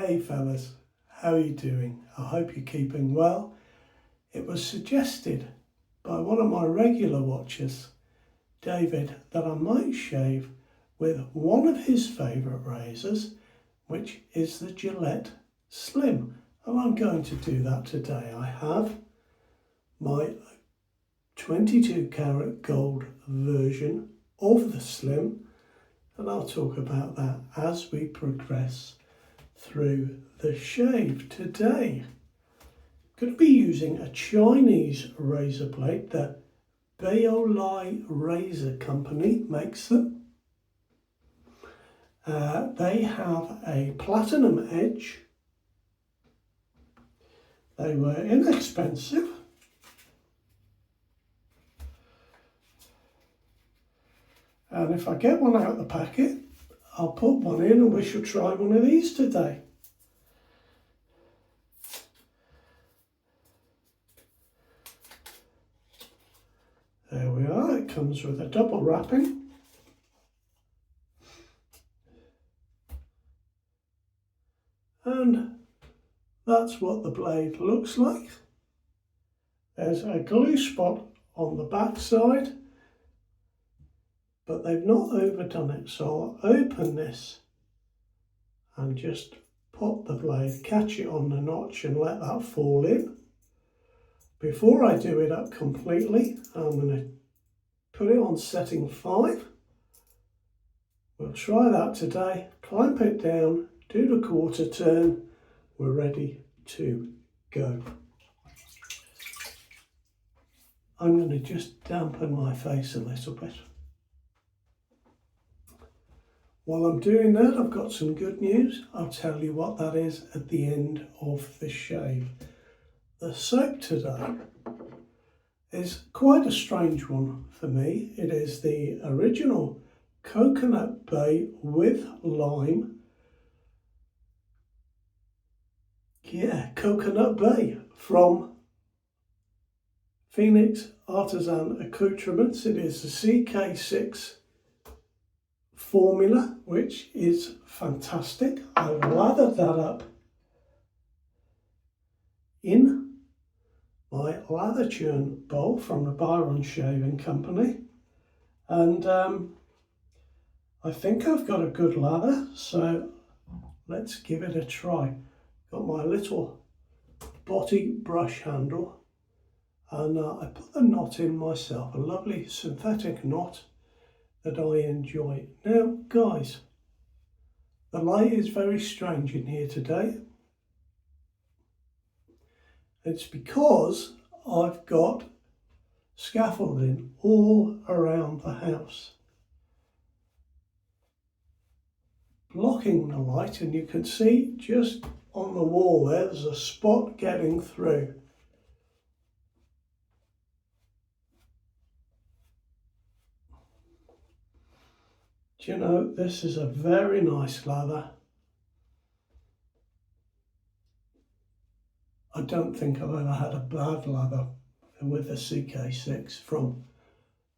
Hey fellas, how are you doing? I hope you're keeping well. It was suggested by one of my regular watchers, David, that I might shave with one of his favourite razors, which is the Gillette Slim. And I'm going to do that today. I have my 22 karat gold version of the Slim, and I'll talk about that as we progress through the shave today. I'm going to be using a Chinese razor blade. The Boti Razor Company makes them. They have a platinum edge. They were inexpensive. And if I get one out of the packet, I'll put one in and we shall try one of these today. There we are, it comes with a double wrapping. And that's what the blade looks like. There's a glue spot on the back side, but they've not overdone it, so I'll open this and just pop the blade, catch it on the notch and let that fall in. Before I do it up completely, I'm going to put it on setting 5. We'll try that today, clamp it down, do the quarter turn, we're ready to go. I'm going to just dampen my face a little bit. While I'm doing that, I've got some good news. I'll tell you what that is at the end of the shave. The soap today is quite a strange one for me. It is the original Coconut Bay with lime. Yeah, Coconut Bay from Phoenix Artisan Accoutrements. It is the CK6 formula, which is fantastic. I've lathered that up in my lather churn bowl from the Byron Shaving Company, and I think I've got a good lather, so let's give it a try. Got my little Boti brush handle, and I put the knot in myself, a lovely synthetic knot that I enjoy. Now guys, the light is very strange in here today. It's because I've got scaffolding all around the house, blocking the light, and you can see just on the wall there's a spot getting through. Do you know, this is a very nice lather. I don't think I've ever had a bad lather with a CK6 from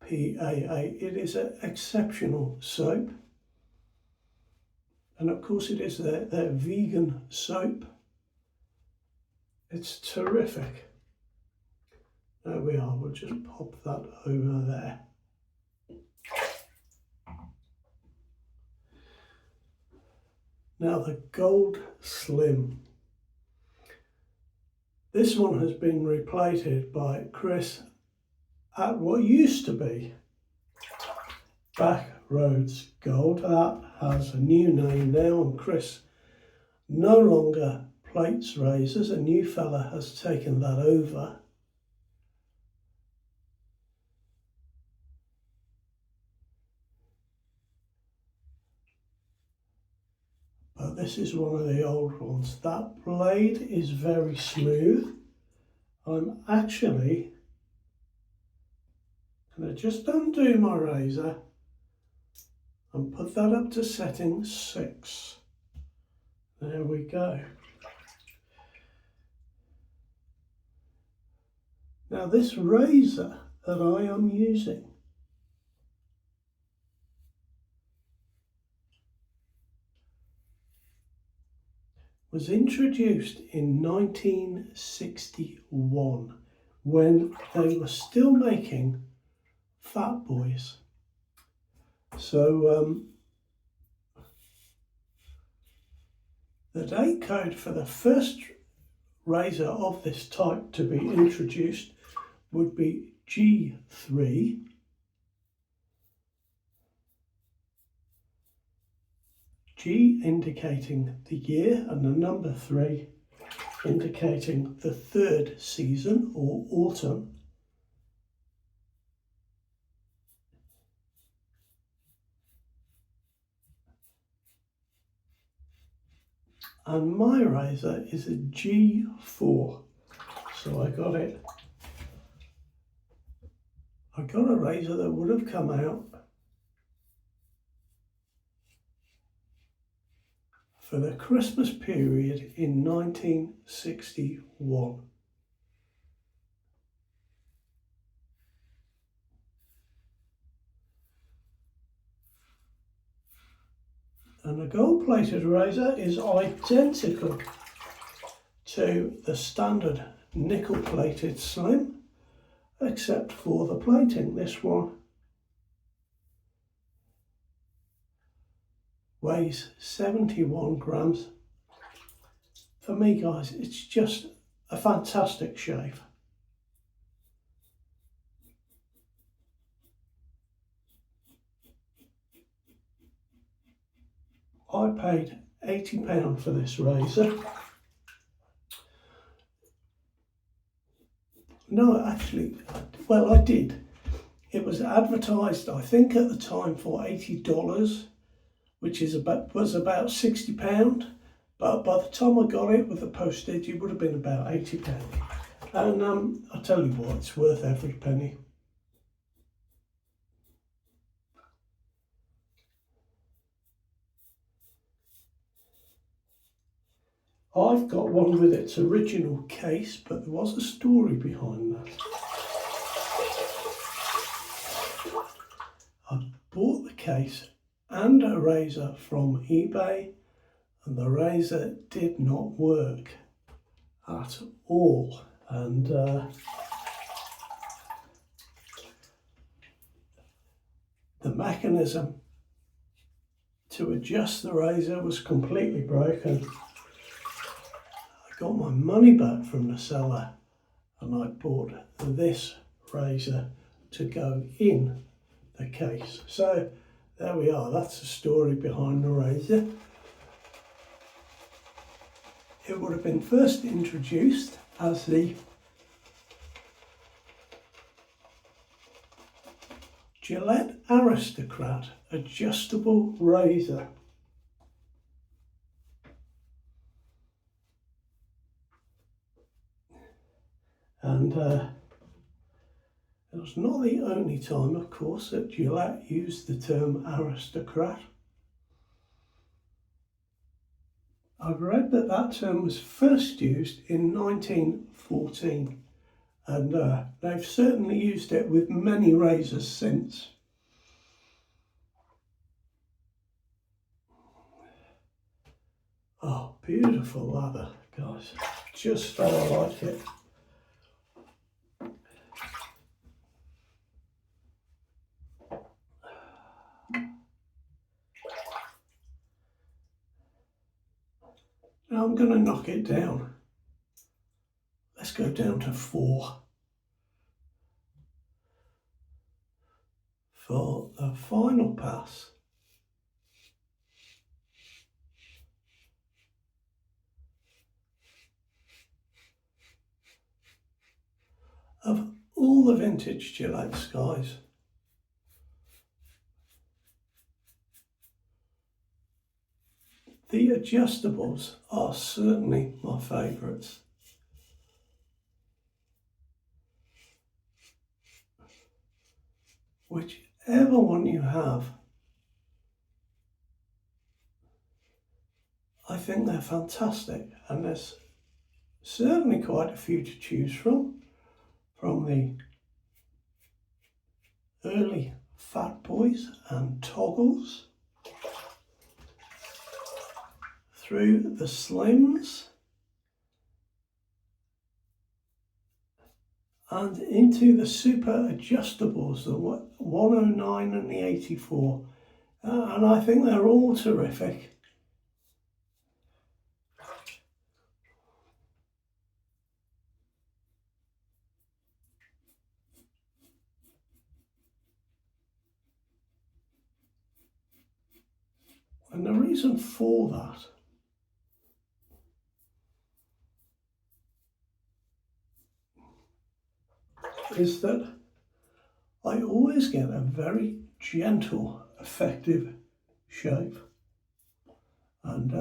PAA. It is an exceptional soap. And of course it is their vegan soap. It's terrific. There we are, we'll just pop that over there. Now the Gold Slim. This one has been replated by Chris at what used to be Backroads Gold. That has a new name now, and Chris no longer plates razors. A new fella has taken that over. But this is one of the old ones. That blade is very smooth. I'm actually going to just undo my razor and put that up to setting 6. There we go. Now this razor that I am using was introduced in 1961 when they were still making Fat Boys. So the date code for the first razor of this type to be introduced would be G3. G indicating the year and the number 3 indicating the third season or autumn. And my razor is a G4. So I got a razor that would have come out for the Christmas period in 1961. And the gold-plated razor is identical to the standard nickel-plated Slim, except for the plating. This one weighs 71 grams. For me, guys, it's just a fantastic shave. I paid £80 for this razor. No, actually, well, I did. It was advertised, I think, at the time for $80, which was about £60. But by the time I got it with the postage, it would have been about £80. And I tell you what, it's worth every penny. I've got one with its original case, but there was a story behind that. I bought the case and a razor from eBay, and the razor did not work at all. And the mechanism to adjust the razor was completely broken. Got my money back from the seller, and I bought this razor to go in the case. So there we are, that's the story behind the razor. It would have been first introduced as the Gillette Aristocrat adjustable razor. And it was not the only time, of course, that Gillette used the term aristocrat. I've read that that term was first used in 1914, and they've certainly used it with many razors since. Oh, beautiful leather, guys. Just how I like it. Now I'm going to knock it down. Let's go down to 4 for the final pass. Of all the vintage Gillettes, guys, the adjustables are certainly my favourites. Whichever one you have, I think they're fantastic, and there's certainly quite a few to choose from the early Fat Boys and Toggles, through the Slims and into the super adjustables, the 109 and the 84. And I think they're all terrific. And the reason for that is that I always get a very gentle, effective shave. And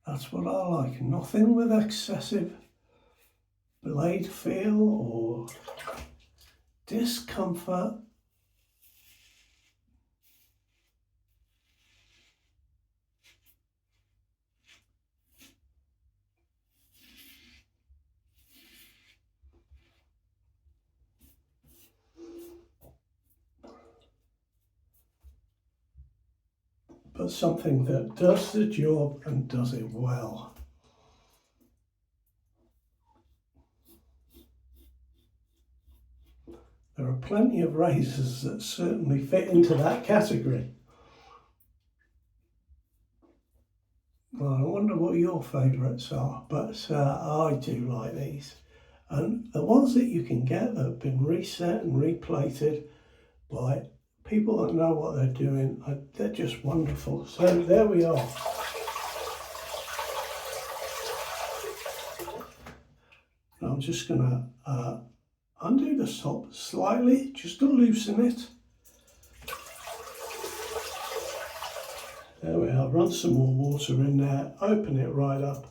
that's what I like. Nothing with excessive blade feel or discomfort. But something that does the job and does it well. There are plenty of razors that certainly fit into that category. Well, I wonder what your favourites are, but I do like these. And the ones that you can get that have been reset and replated by people that know what they're doing, they're just wonderful. So there we are. Now I'm just going to undo the top slightly, just to loosen it. There we are, run some more water in there, open it right up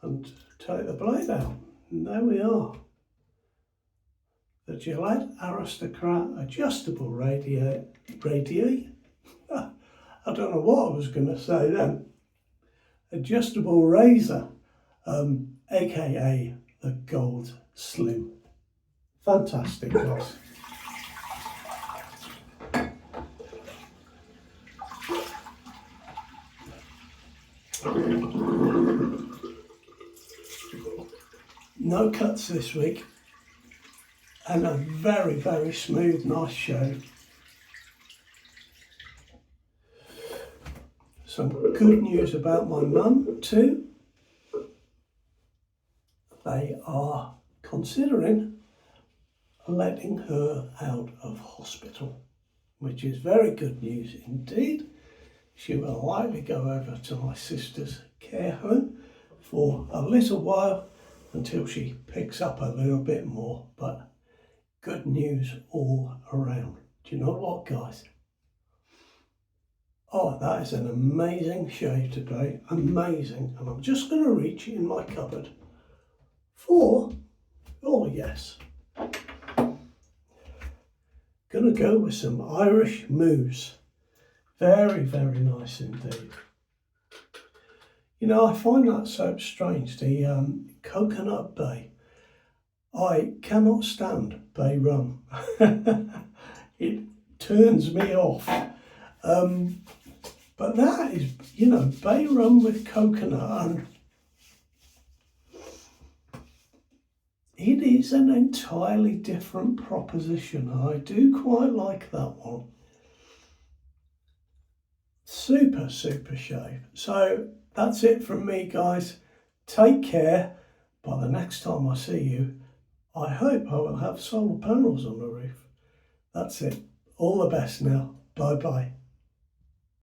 and take the blade out. And there we are. The Gillette Aristocrat adjustable radii. I don't know what I was going to say then. Adjustable razor, aka the Gold Slim. Fantastic, guys. No cuts this week, and a very, very smooth, nice shave. Some good news about my mum too. They are considering letting her out of hospital, which is very good news indeed. She will likely go over to my sister's care home for a little while until she picks up a little bit more, but good news all around. Do you know what, guys? Oh, that is an amazing shave today, amazing. And I'm just going to reach in my cupboard for, oh yes, going to go with some Irish mousse. Very, very nice indeed. You know, I find that so strange, the coconut bay. I cannot stand bay rum. It turns me off. But that is, you know, bay rum with coconut, and it is an entirely different proposition. I do quite like that one. Super, super shave. So that's it from me, guys. Take care. By the next time I see you, I hope I will have solar panels on the roof. That's it. All the best now. Bye-bye.